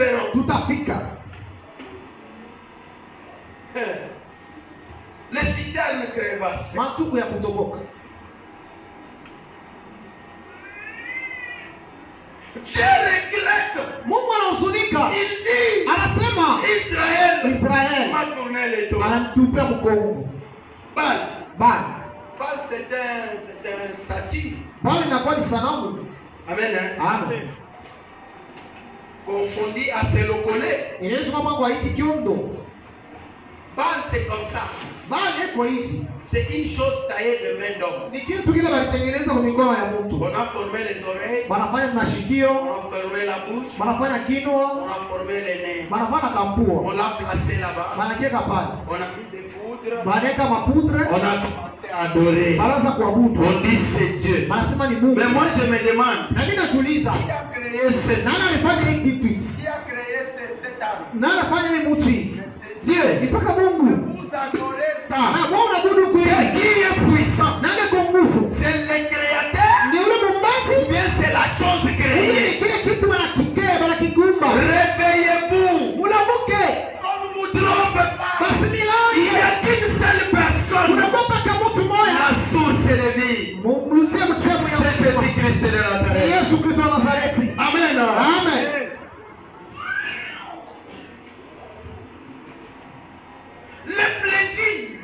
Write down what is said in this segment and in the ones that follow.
arriverons. tutafika. Les citernes crevassées. Mantugu ya kutoboka. Dieu regrette. Mungu anahuzunika. Il dit, Anasema Israeli m'a tourné les dos. anatupia mkongo. Bali c'est un statut. Bali inakuwa ni sanamu. Amen. Amen. Confondu à se locoler. Inaweza kama kwa hiki kiondo. Bali c'est comme ça. Bali iko hivi. C'est une chose taillée de main d'homme. Ni kitu kile walitengeneza kwa mikono ya mtu. On a formé les oreilles. Wanafanya mashikio. On a formé la bouche. Wanafanya kinywa. On a formé les nez. Wanafanya kampua. On l'a placé là-bas. Wanakiweka pale. On a mis des poudres. Wanaweka mapudre. On a commencé à adorer. Balaza kuabudu. On dit c'est Dieu. Wanasema ni Mungu. Mais moi je me demande. Na mimi najiuliza. Qui a créé ce Nani alifanya hii kitu? Qui a créé cet arbre? Nani alifanya hii mti? C'est Dieu. Ni mpaka Mungu. Vous adorez ça. Na Mungu anabudu kweli. Qui est puissant? Nani kwa nguvu? C'est le créateur? Ni yule muumbaji? Ou bien c'est la chose créée? Kile kitu wanakikea, wanakigumba. Réveillez-vous. Mulamuke. On ne vous trompe pas. Basi Il milani. n'y a qu'une seule personne. Unagopa kama mtu mmoja. La source de vie. Mungu ndiye mchemo ya C'est Jésus-Christ de Nazareth. Yesu Kristo wa Nazareti. Amen. Amen. Le plaisir.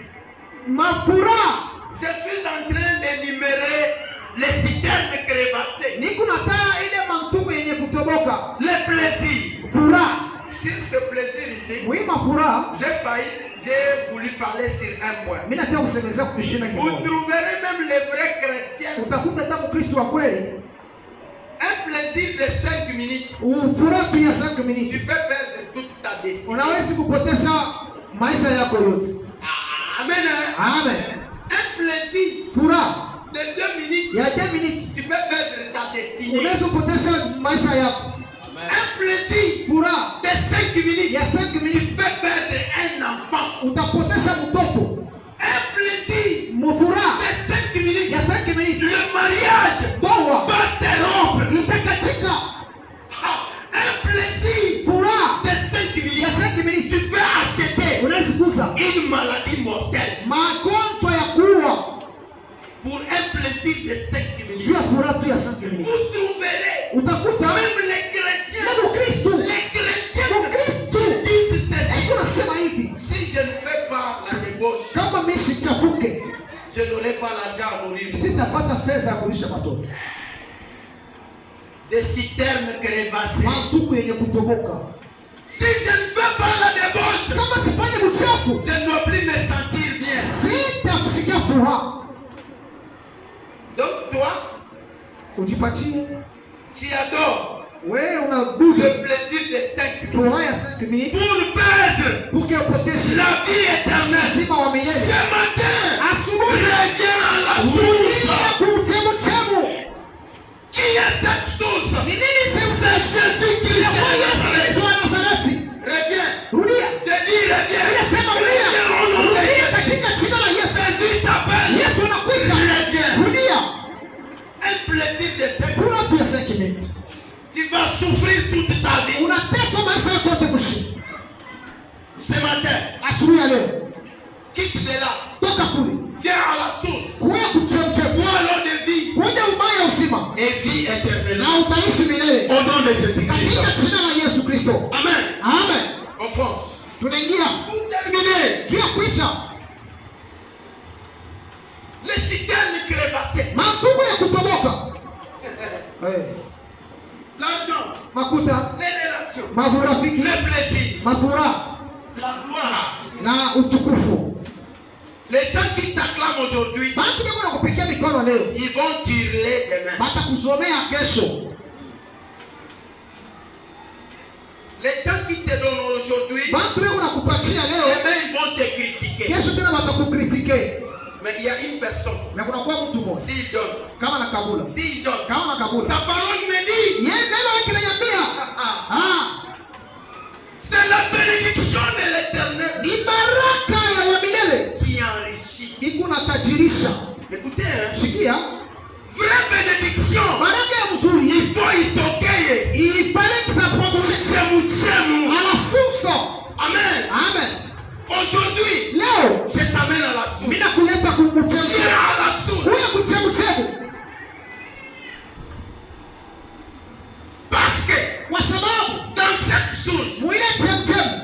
Mafura. Je suis en train d'énumérer les citernes crevassées. Niko nataa ile mantugu yenye kutoboka. Le plaisir. Fura. Sur ce plaisir ici, Oui, mafura. j'ai voulu parler sur un point. Mimi nataka kusemezea kushina Vous kidogo. trouverez même les vrais chrétiens. Utakuta hata Mkristo wa kweli. Un plaisir de 5 minutes. Ufura pia 5 Tu minutes. peux perdre toute ta destinée. Unaweza kupoteza maisha yako yote. Amen. Amen. Un plaisir Fura de 2 minutes. ya 2 minutes. Tu peux perdre ta destinée. Unaweza kupoteza maisha yako. Un plaisir Fura de 5 minutes. ya 5 Tu minutes. peux perdre un enfant. Utapoteza mtoto. Un plaisir Mfura de 5 minutes. ya 5 minutes. Le mariage Doa va se rompre. itakatika. Un plaisir Fura de 5 ya minutes. 5 minutes. Tu peux acheter Unaweza kuuza une maladie mortelle magonjwa ya kuua pour un plaisir de 5 minutes. juu ya fura tu ya 5 minutes. Vous trouverez Utakuta même les chrétiens. na Mkristo Les chrétiens Mkristo disent ceci. unasema hivi, Si je ne fais pas la débauche, kama mimi sichafuke je n'aurai pas l'argent à nourrir. sitapata fedha ya kulisha watoto. Des citernes crevassées. Mantugu yenye kutoboka. Si je ne fais pas la débauche, Kama sifanye mchafu je ne dois plus me sentir bien. sitakusikia furaha. Donc toi, Ujipatie tu adores wewe unabudu le plaisir de 5 minutes furaha ya 5 minutes pour perdre pour que upoteze la vie éternelle. uzima wa milele. Ce matin, Asubuhi reviens à la rudia source. kumchemu. Qui est cette source? Ni nini C'est Jésus-Christ de Nazareth. Yesu wa Nazareti? Reviens. Rudia. Je dis reviens. Unasema rudia. Reviens au nom de Rudia Jésus. katika jina la Yesu. Jésus t'appelle. Yesu anakuita. Reviens. Rudia. Un plaisir de 5 minutes. Furaha pia 5 minutes. Tu vas souffrir toute ta vie. Unateswa maisha yako yote mshindi. Ce matin, Asubuhi ya leo quitte de là. toka kule. Viens à la source. Kuya kumchemchemu. Bois l'eau de vie. Kuja ubaya uzima. Et vie éternelle. Na utaishi milele. Au nom de Jésus-Christ. Katika jina la Yesu Kristo. Amen. Amen. On fonce. Tunaingia Pour terminer, juu ya kuisha les citernes crevassées. mantugu ya kutoboka. L'argent, Makuta, les relations, marafiki, le plaisir, mafuraha la gloire. na utukufu. Les gens qui t'acclament aujourd'hui, Bantu beko na kupikia mikono leo. ils vont hurler demain. Batakusomea kesho. Les gens qui te donnent aujourd'hui, Bantu beko na kupatia leo. demain ils vont te critiquer. Kesho tena batakukritike. Mais il y a une personne, Na kuna kwa mtu mmoja s'il donne, kama na kabula. s'il donne, Kama na kabula. sa parole me dit, Yeye neno yake linaniambia, c'est la bénédiction de l'éternel ni baraka ya wa milele qui enrichit. iko na tajirisha. Écoutez, hein, Sikia, vraie bénédiction, baraka ya mzuri il faut y toquer. ifanye Pour kisapote se moucher Kristo. Amen. Amen. Aujourd'hui, Leo je t'amène à la source. mimi nakuleta kumchemsha. Viens à la source. Huyo kuchemchemu. Parce que Kwa sababu dans cette source, mwile chemchemu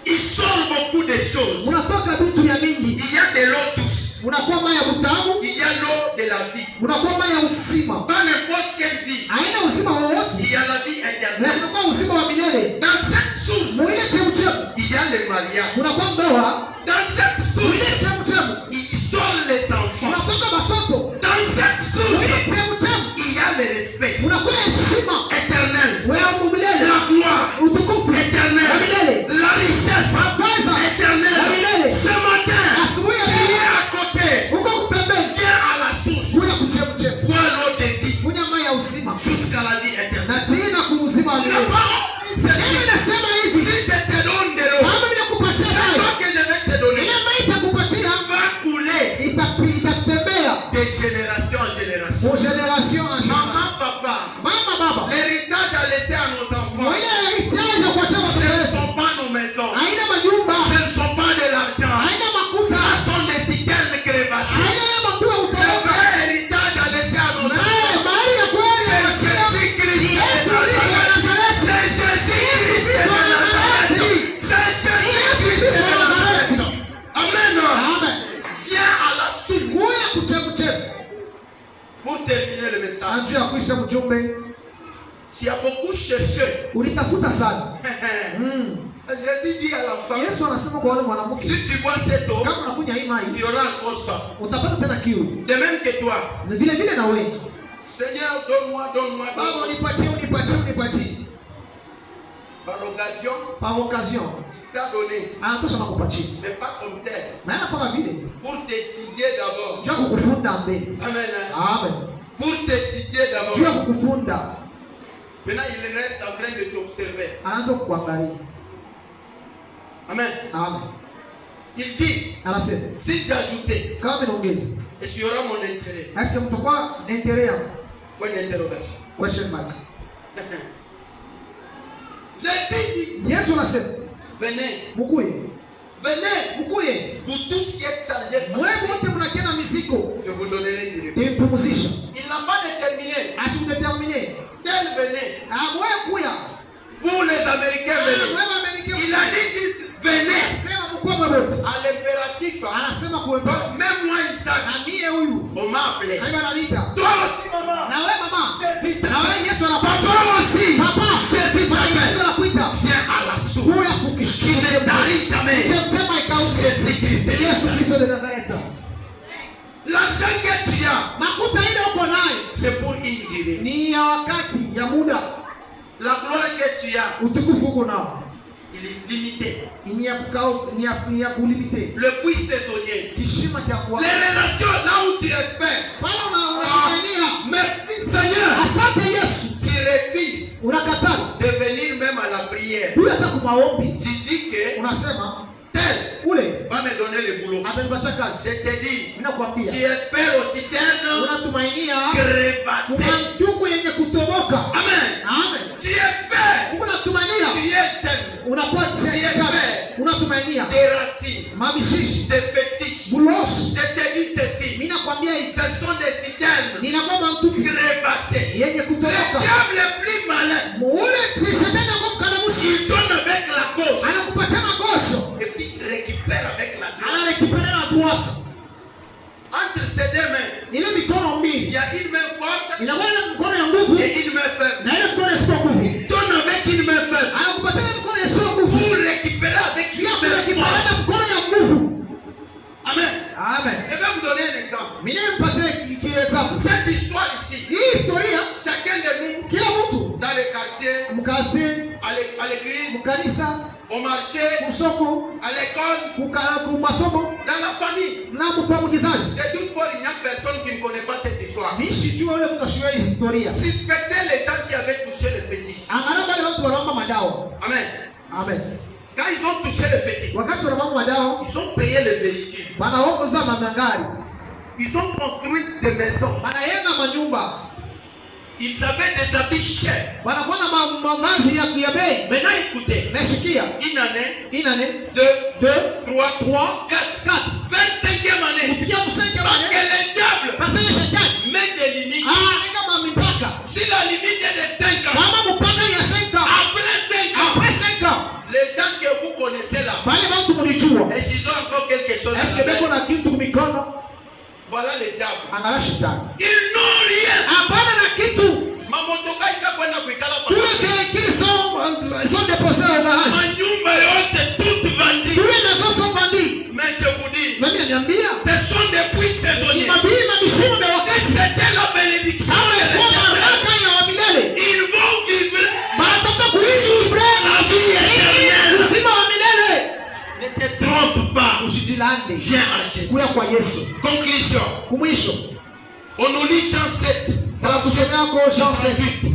il sort beaucoup de choses. unatoka vitu vya mingi. Il y a de l'eau douce. Unakuwa maji ya utamu, Il y a l'eau de la vie. unakuwa maji ya uzima. Dans n'importe quelle vie, Haina uzima wowote. il y a la vie Na éternelle. unakuwa uzima wa milele. Dans cette source, Mwile chemchemu il y a le mariage. unakuwa ndoa. Dans cette Mwile source, chemchemu il sort les enfants. unatoka watoto. Dans cette source, Mwile chemchemu il y a le respect unakuwa heshima. éternel, Wewe wa milele. la gloire Utukufu wa éternelle, milele. la richesse Pesa éternelle. Ce matin, asubuhi ya tu leo es à côté. uko kupembeni. Viens à la source. Huyo kuchemchemu. Bois l'eau de vie Kunya maji ya uzima. jusqu'à la vie éternelle. Na tena kuuzima wa La milele. parole dit ceci. Mimi nasema Si hivi. je te donne de l'eau, Kama mimi nakupatia c'est maji. toi que je vais te donner. Ile maji itakupatia Va couler itatembea de génération en génération. pour génération en génération. Maman, papa, Mama baba. l'héritage à laisser à nos enfants, Ile heritage ya kuacha ce watoto ne wetu. sont pas nos maisons, Haina majumba. ce ne sont pas de l'argent, Haina makuta. ça sont des citernes crévassées. Haina ya matua Le utoroka. vrai héritage à laisser à nos enfants, Naye bahari ya kweli ya c'est kuachia. Jésus-Christ de Yesu Kristo wa Nazareth. Nazareti. C'est Jésus-Christ de Nazareth. C'est Jésus-Christ de Nazareth. Amen. Amen. Viens à la source. Kuya kuchemchemu. Pour terminer le message, Anjua ya kuisha mjumbe. tu as beaucoup cherché. Ulitafuta sana. Jésus dit à la femme, Yesu anasema kwa wale mwanamke, si tu bois cette eau, kama unakunywa hii maji tu auras encore soif. utapata tena kiu. De même que toi. Na vile vile na wewe. Seigneur, donne-moi, donne-moi, Baba donne-moi. unipatie. Par occasion, Par occasion. il t'a donné, Anatosha na kupatia. mais pas comme tel. Na yana kwa vile. Pour t'étudier d'abord. Jua kukufunda mbele. Amen. Amen. Pour t'étudier d'abord. Jua kukufunda. Maintenant, il reste en train de t'observer. Anaanza kukuangalia. Amen. Amen. Il dit, Anasema, si j'ajoutais, kama vinaongeza. est-ce qu'il y aura mon intérêt? Est-ce que mtakuwa intérêt yako? Point d'interrogation. Question mark. Jésus dit, Yesu anasema, venez, mkuye. venez, vous tous qui êtes chargés, Wewe wote mnakia na mizigo. je vous donnerai du repos. Nimpumzisha. Il n'a pas déterminé. Asikudetermine. Tel venez. Wewe kuya. Vous les Américains venez. Wewe Amerika. Il a dit juste venez. Anasema mkubwa wote. À l'impératif. Anasema kuwepo. Donc même moi Isaac, Na mie huyu. on m'a appelé. Haiba ananiita. Toi aussi maman. Na wewe mama. Na wewe Yesu Papa anapapa. aussi. Papa. Jésus Yesu t'appelle. anakuita. Viens à la source. Kuya Qui kukishika. ne tarit jamais. Chemchema ikauke. Jésus-Christ. Yesu Kristo de Nazareth. L'argent que tu as, Makuta ile uko nayo c'est pour une durée. ni ya wakati ya muda. La gloire que tu as, Utukufu uko nao il est limité. ni ya kukao, ni ya kulimite. Le puits saisonnier. Kishima cha kwa. Les relations là où tu espères. Pale unaifanyia. Merci Seigneur. Asante Yesu. Tu refuses Unakataa. de venir même à la prière. Huyu hata kwa maombi Tu dis que unasema tel ule va me donner le boulot. atanipatia kazi. Je te dis, Ninakwambia. tu espères aux citernes Unatumainia crevassées. kuna ndugu yenye kutoboka. Amen. Amen. Tu espères. Unatumainia Tu es jeune. unakuwa tena. Unatumainia Des racines, mabishishi, des fétiches. buloshi. Je te dis ceci. Mimi nakwambia hivi. Ce sont des citernes Ninakwambia mtu crevassées. yenye Le kutoboka. diable est plus malin. Ule si shetani akomkanamushi. Il donne avec la gauche Anakupatia magosho. et puis il récupère avec la droite. Anarekipelea na droite. Entre ces deux mains, Ile mikono il mbili. y a une main forte Inakuwa ile mkono ya nguvu et une main faible. na ile mkono isiyo nguvu. Donne avec une main faible Anakupatia ile mkono isiyo nguvu. pour récupérer avec Sio une main kurekipelea forte. na mkono ya nguvu. Amen. Amen. Je vais vous donner un exemple. Mimi nimpatie kiexample. Cette histoire ici, Hii historia chacun de nous, kila mtu dans les quartiers, mkate, à l'église, mkanisa, au marché, kusoko, à l'école, kumasomo dans la famille. na kufahamu kizazi. Et toutefois, il n'y a personne qui ne connaît pas cette histoire. Mishi jua yule mtu ashua hii historia. Suspectez les gens qui avaient touché le fétiche. Angalau wale watu wanaomba madawa. Amen. Amen. Quand ils ont touché le fétiche, Wakati wanaomba madawa, ils ont payé le véhicule. wanaongoza magari. Ils ont construit des maisons. Wanajenga manyumba. Ils avaient des habits chers. Wanakuwa na mavazi ya bei. Maintenant écoutez. Nasikia. Une année. 2, 3, 4. 25e année. Parce que le diable met des limites. Si la limite est de 5 ans, après 5 ans, les gens que vous connaissez là, et s'ils ont encore quelque chose à faire, voilà les diables. Ils n'ont rien. Mamotoka isa kwenda kuikala pa. Ils sont déposés au garage. Manyumba yote toutes vendues. Mais je vous dis, ce sont des puits saisonniers. Et c'était la bénédiction de l'Éternel. Ils vont vivre la vie éternelle. Ne te trompe pas. Viens à Jésus. Conclusion. On nous lit Jean 7. Jean 7.